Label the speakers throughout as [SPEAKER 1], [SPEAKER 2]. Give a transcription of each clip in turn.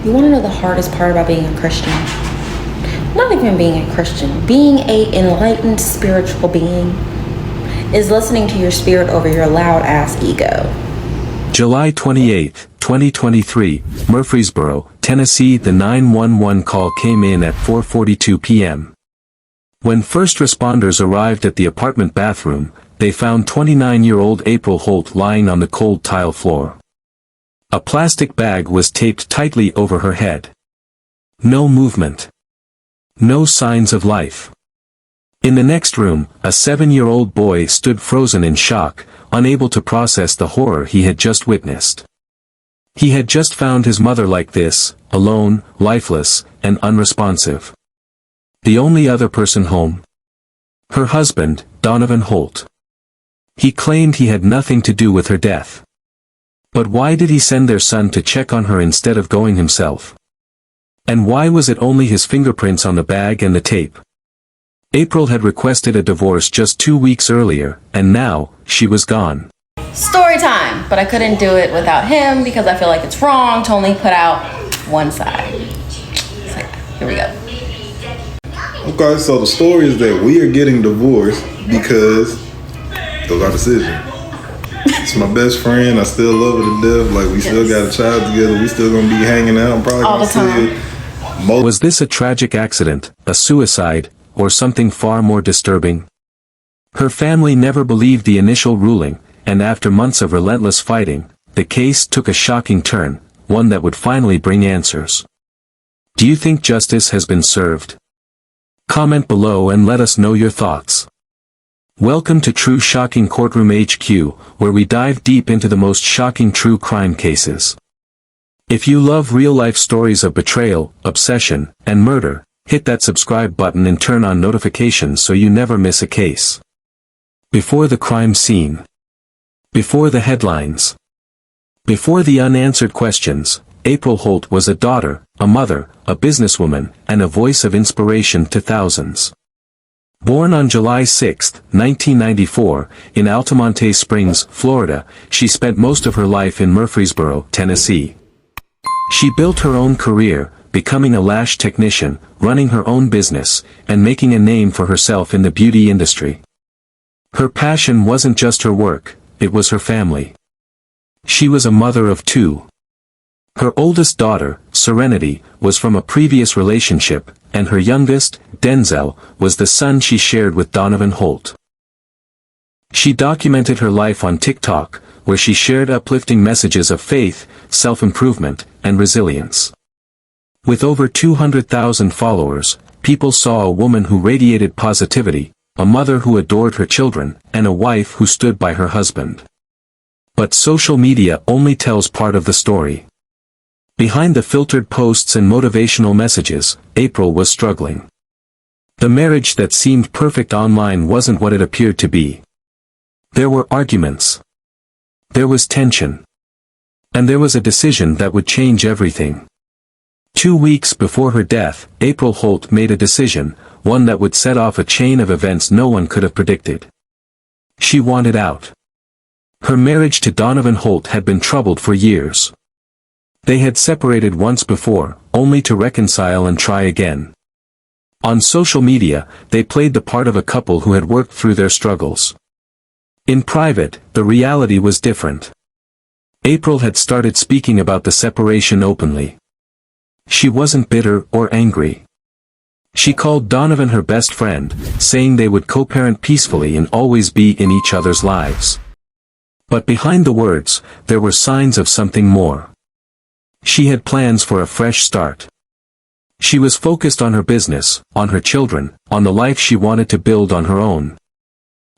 [SPEAKER 1] You want to know the hardest part about being a Christian? Not even being a Christian, being a enlightened spiritual being is listening to your spirit over your loud ass ego.
[SPEAKER 2] July 28, 2023, Murfreesboro, Tennessee. The 911 call came in at 4:42 p.m. When first responders arrived at the apartment bathroom, they found 29-year-old April Holt lying on the cold tile floor. A plastic bag was taped tightly over her head. No movement. No signs of life. In the next room, a 7-year-old boy stood frozen in shock, unable to process the horror he had just witnessed. He had just found his mother like this, alone, lifeless, and unresponsive. The only other person home? Her husband, Donovan Holt. He claimed he had nothing to do with her death. But why did he send their son to check on her instead of going himself? And why was it only his fingerprints on the bag and the tape? April had requested a divorce just 2 weeks earlier, and now, she was gone.
[SPEAKER 1] Story time! But I couldn't do it without him because I feel like it's wrong to only put out one side. So, here we go.
[SPEAKER 3] Okay, so the story is that we are getting divorced because of our decision. It's my best friend. I still love her to death. Like, we still got a child together. We still gonna be hanging out. I'm probably
[SPEAKER 1] all the
[SPEAKER 3] gonna see
[SPEAKER 1] time.
[SPEAKER 3] it.
[SPEAKER 2] Was this a tragic accident, a suicide, or something far more disturbing? Her family never believed the initial ruling, and after months of relentless fighting, the case took a shocking turn, one that would finally bring answers. Do you think justice has been served? Comment below and let us know your thoughts. Welcome to True Shocking Courtroom HQ, where we dive deep into the most shocking true crime cases. If you love real-life stories of betrayal, obsession, and murder, hit that subscribe button and turn on notifications so you never miss a case. Before the crime scene. Before the headlines. Before the unanswered questions, April Holt was a daughter, a mother, a businesswoman, and a voice of inspiration to thousands. Born on July 6, 1994, in Altamonte Springs, Florida, she spent most of her life in Murfreesboro, Tennessee. She built her own career, becoming a lash technician, running her own business, and making a name for herself in the beauty industry. Her passion wasn't just her work, it was her family. She was a mother of 2. Her oldest daughter, Serenity, was from a previous relationship, and her youngest, Denzel, was the son she shared with Donovan Holt. She documented her life on TikTok, where she shared uplifting messages of faith, self-improvement, and resilience. With over 200,000 followers, people saw a woman who radiated positivity, a mother who adored her children, and a wife who stood by her husband. But social media only tells part of the story. Behind the filtered posts and motivational messages, April was struggling. The marriage that seemed perfect online wasn't what it appeared to be. There were arguments. There was tension. And there was a decision that would change everything. 2 weeks before her death, April Holt made a decision, one that would set off a chain of events no one could have predicted. She wanted out. Her marriage to Donovan Holt had been troubled for years. They had separated once before, only to reconcile and try again. On social media, they played the part of a couple who had worked through their struggles. In private, the reality was different. April had started speaking about the separation openly. She wasn't bitter or angry. She called Donovan her best friend, saying they would co-parent peacefully and always be in each other's lives. But behind the words, there were signs of something more. She had plans for a fresh start. She was focused on her business, on her children, on the life she wanted to build on her own.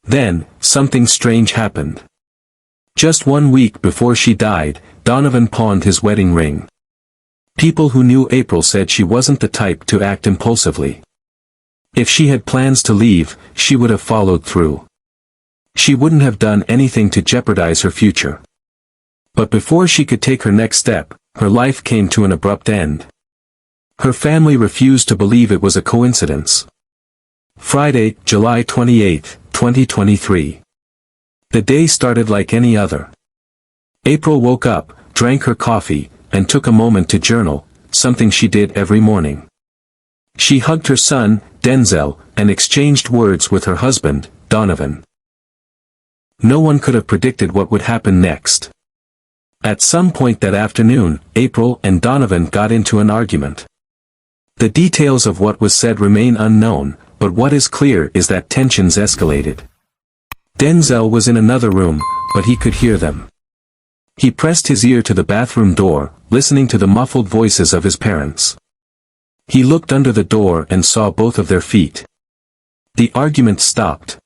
[SPEAKER 2] Then, something strange happened. Just 1 week before she died, Donovan pawned his wedding ring. People who knew April said she wasn't the type to act impulsively. If she had plans to leave, she would have followed through. She wouldn't have done anything to jeopardize her future. But before she could take her next step, her life came to an abrupt end. Her family refused to believe it was a coincidence. Friday, July 28, 2023. The day started like any other. April woke up, drank her coffee, and took a moment to journal, something she did every morning. She hugged her son, Denzel, and exchanged words with her husband, Donovan. No one could have predicted what would happen next. At some point that afternoon, April and Donovan got into an argument. The details of what was said remain unknown, but what is clear is that tensions escalated. Denzel was in another room, but he could hear them. He pressed his ear to the bathroom door, listening to the muffled voices of his parents. He looked under the door and saw both of their feet. The argument stopped.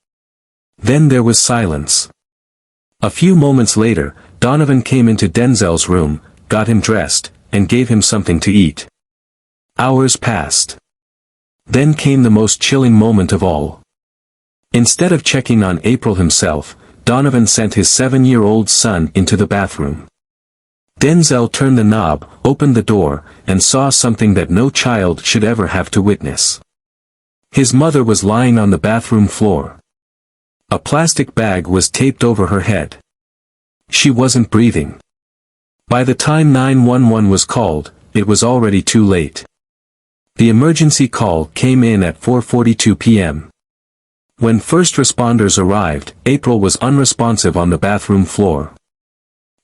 [SPEAKER 2] Then there was silence. A few moments later, Donovan came into Denzel's room, got him dressed, and gave him something to eat. Hours passed. Then came the most chilling moment of all. Instead of checking on April himself, Donovan sent his 7-year-old son into the bathroom. Denzel turned the knob, opened the door, and saw something that no child should ever have to witness. His mother was lying on the bathroom floor. A plastic bag was taped over her head. She wasn't breathing. By the time 911 was called, it was already too late. The emergency call came in at 4:42 p.m. When first responders arrived, April was unresponsive on the bathroom floor.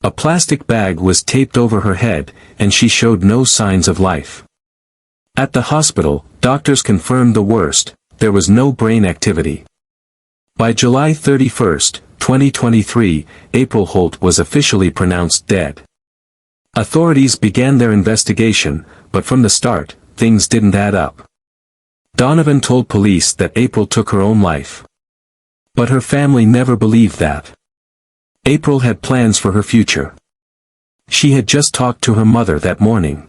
[SPEAKER 2] A plastic bag was taped over her head, and she showed no signs of life. At the hospital, doctors confirmed the worst: there was no brain activity. By July 31, 2023, April Holt was officially pronounced dead. Authorities began their investigation, but from the start, things didn't add up. Donovan told police that April took her own life. But her family never believed that. April had plans for her future. She had just talked to her mother that morning.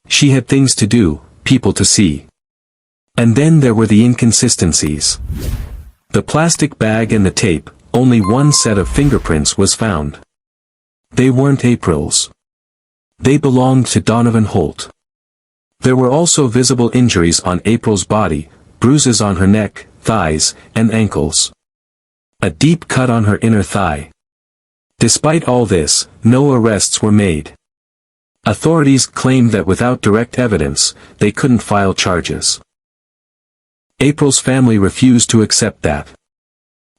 [SPEAKER 2] She had things to do, people to see. And then there were the inconsistencies. The plastic bag and the tape, only one set of fingerprints was found. They weren't April's. They belonged to Donovan Holt. There were also visible injuries on April's body, bruises on her neck, thighs, and ankles. A deep cut on her inner thigh. Despite all this, no arrests were made. Authorities claimed that without direct evidence, they couldn't file charges. April's family refused to accept that.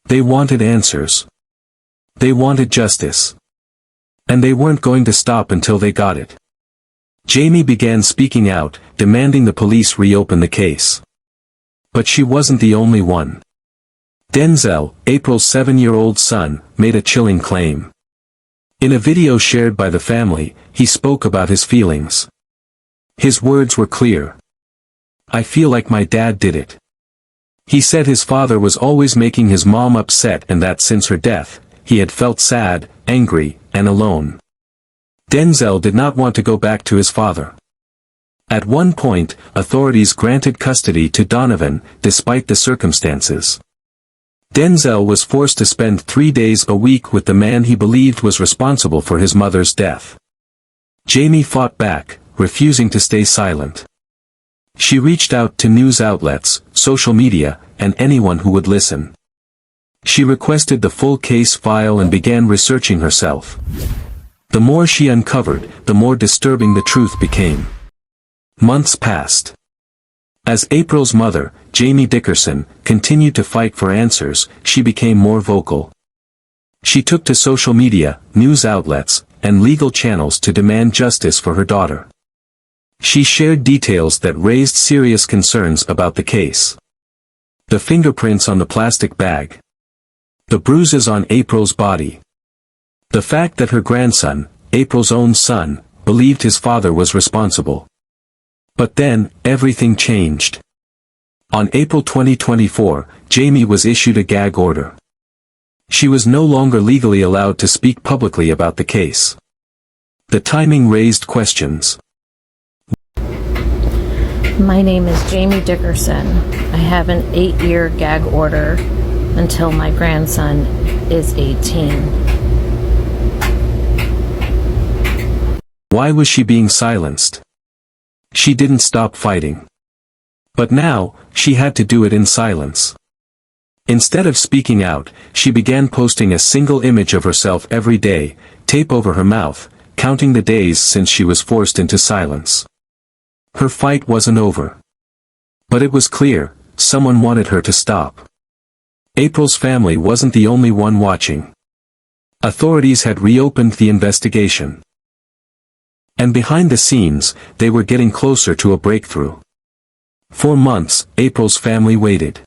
[SPEAKER 2] They wanted answers. They wanted justice. And they weren't going to stop until they got it. Jamie began speaking out, demanding the police reopen the case. But she wasn't the only one. Denzel, April's 7-year-old son, made a chilling claim. In a video shared by the family, he spoke about his feelings. His words were clear. "I feel like my dad did it." He said his father was always making his mom upset and that since her death, he had felt sad, angry, and alone. Denzel did not want to go back to his father. At one point, authorities granted custody to Donovan, despite the circumstances. Denzel was forced to spend 3 days a week with the man he believed was responsible for his mother's death. Jamie fought back, refusing to stay silent. She reached out to news outlets, social media, and anyone who would listen. She requested the full case file and began researching herself. The more she uncovered, the more disturbing the truth became. Months passed. As April's mother, Jamie Dickerson, continued to fight for answers, she became more vocal. She took to social media, news outlets, and legal channels to demand justice for her daughter. She shared details that raised serious concerns about the case. The fingerprints on the plastic bag. The bruises on April's body. The fact that her grandson, April's own son, believed his father was responsible. But then, everything changed. On April 2024, Jamie was issued a gag order. She was no longer legally allowed to speak publicly about the case. The timing raised questions.
[SPEAKER 4] My name is Jamie Dickerson. I have an 8-year gag order until my grandson is 18.
[SPEAKER 2] Why was she being silenced? She didn't stop fighting. But now, she had to do it in silence. Instead of speaking out, she began posting a single image of herself every day, tape over her mouth, counting the days since she was forced into silence. Her fight wasn't over. But it was clear, someone wanted her to stop. April's family wasn't the only one watching. Authorities had reopened the investigation. And behind the scenes, they were getting closer to a breakthrough. For months, April's family waited.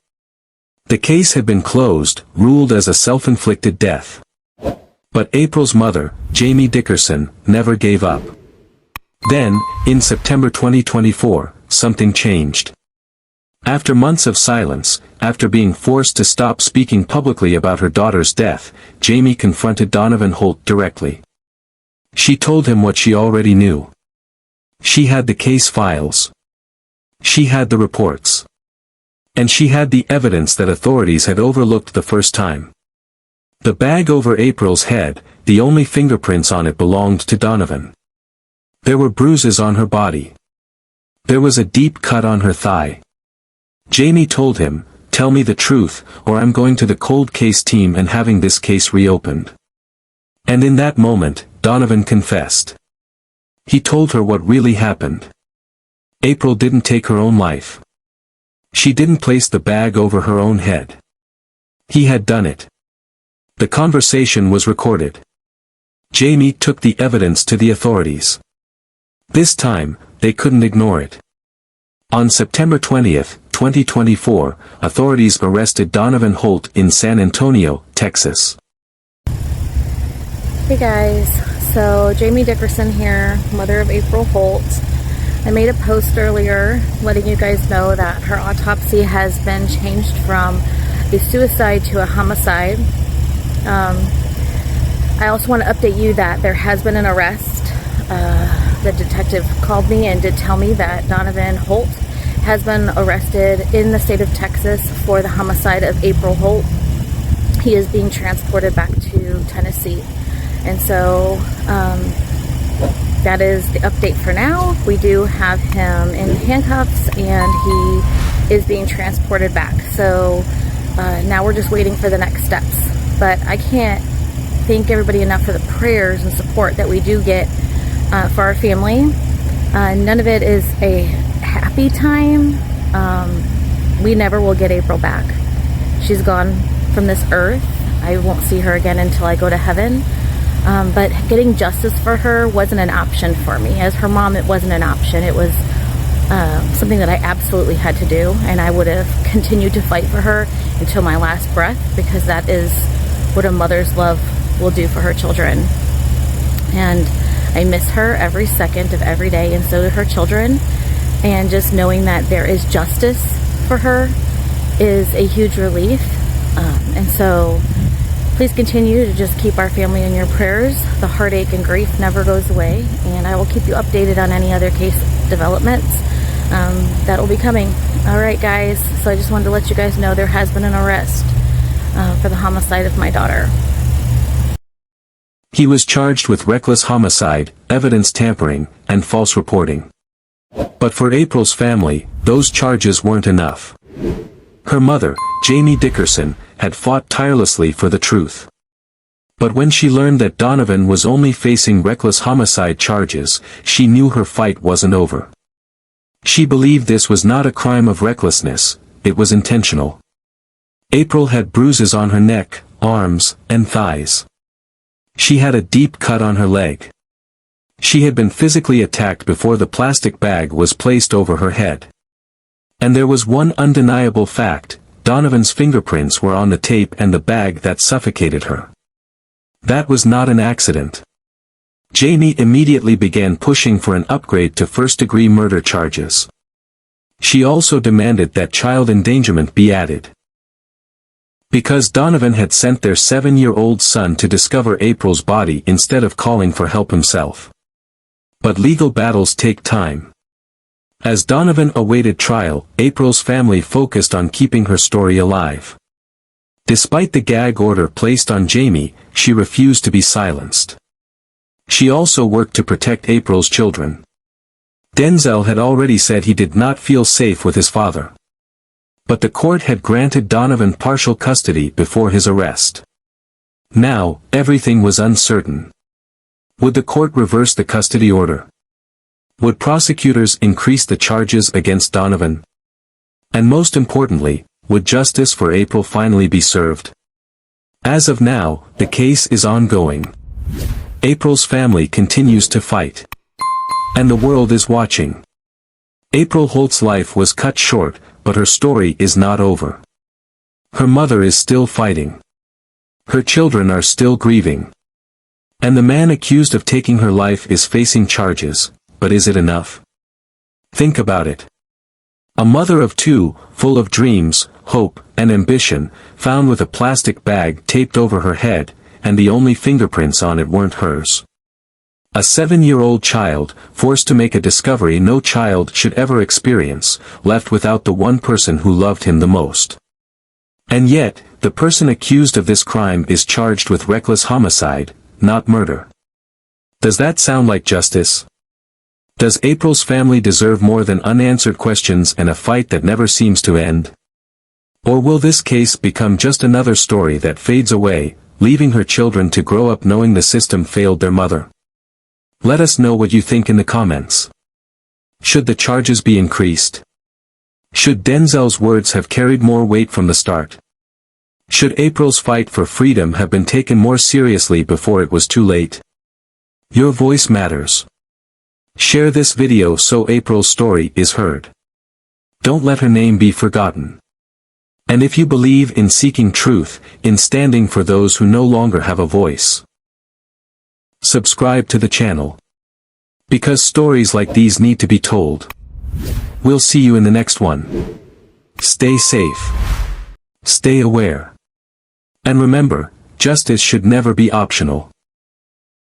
[SPEAKER 2] The case had been closed, ruled as a self-inflicted death. But April's mother, Jamie Dickerson, never gave up. Then, in September 2024, something changed. After months of silence, after being forced to stop speaking publicly about her daughter's death, Jamie confronted Donovan Holt directly. She told him what she already knew. She had the case files. She had the reports. And she had the evidence that authorities had overlooked the first time. The bag over April's head, the only fingerprints on it belonged to Donovan. There were bruises on her body. There was a deep cut on her thigh. Jamie told him, "Tell me the truth, or I'm going to the cold case team and having this case reopened." And in that moment, Donovan confessed. He told her what really happened. April didn't take her own life. She didn't place the bag over her own head. He had done it. The conversation was recorded. Jamie took the evidence to the authorities. This time, they couldn't ignore it. On September 20th, 2024, authorities arrested Donovan Holt in San Antonio, Texas.
[SPEAKER 4] Hey guys, so Jamie Dickerson here, mother of April Holt. I made a post earlier letting you guys know that her autopsy has been changed from a suicide to a homicide. I also want to update you that there has been an arrest. The detective called me and did tell me that Donovan Holt has been arrested in the state of Texas for the homicide of April Holt. He is being transported back to Tennessee. And so that is the update for now. We do have him in handcuffs and he is being transported back. So now we're just waiting for the next steps. But I can't thank everybody enough for the prayers and support that we do get for our family. None of it is a happy time. We never will get April back. She's gone from this earth. I won't see her again until I go to heaven. But getting justice for her wasn't an option for me. As her mom, it wasn't an option. It was something that I absolutely had to do, and I would have continued to fight for her until my last breath, because that is what a mother's love will do for her children. And I miss her every second of every day, and so do her children. And just knowing that there is justice for her is a huge relief. And so please continue to just keep our family in your prayers. The heartache and grief never goes away, and I will keep you updated on any other case developments that will be coming. All right, guys, so I just wanted to let you guys know there has been an arrest for the homicide of my daughter.
[SPEAKER 2] He was charged with reckless homicide, evidence tampering, and false reporting. But for April's family, those charges weren't enough. Her mother, Jamie Dickerson, had fought tirelessly for the truth. But when she learned that Donovan was only facing reckless homicide charges, she knew her fight wasn't over. She believed this was not a crime of recklessness, it was intentional. April had bruises on her neck, arms, and thighs. She had a deep cut on her leg. She had been physically attacked before the plastic bag was placed over her head. And there was one undeniable fact: Donovan's fingerprints were on the tape and the bag that suffocated her. That was not an accident. Jamie immediately began pushing for an upgrade to first-degree murder charges. She also demanded that child endangerment be added. Because Donovan had sent their 7-year-old son to discover April's body instead of calling for help himself. But legal battles take time. As Donovan awaited trial, April's family focused on keeping her story alive. Despite the gag order placed on Jamie, she refused to be silenced. She also worked to protect April's children. Denzel had already said he did not feel safe with his father. But the court had granted Donovan partial custody before his arrest. Now, everything was uncertain. Would the court reverse the custody order? Would prosecutors increase the charges against Donovan? And most importantly, would justice for April finally be served? As of now, the case is ongoing. April's family continues to fight. And the world is watching. April Holt's life was cut short, but her story is not over. Her mother is still fighting. Her children are still grieving. And the man accused of taking her life is facing charges, but is it enough? Think about it. A mother of two, full of dreams, hope, and ambition, found with a plastic bag taped over her head, and the only fingerprints on it weren't hers. A 7-year-old child, forced to make a discovery no child should ever experience, left without the one person who loved him the most. And yet, the person accused of this crime is charged with reckless homicide, not murder. Does that sound like justice? Does April's family deserve more than unanswered questions and a fight that never seems to end? Or will this case become just another story that fades away, leaving her children to grow up knowing the system failed their mother? Let us know what you think in the comments. Should the charges be increased? Should Denzel's words have carried more weight from the start? Should April's fight for freedom have been taken more seriously before it was too late? Your voice matters. Share this video so April's story is heard. Don't let her name be forgotten. And if you believe in seeking truth, in standing for those who no longer have a voice, subscribe to the channel. Because stories like these need to be told. We'll see you in the next one. Stay safe. Stay aware. And remember, justice should never be optional.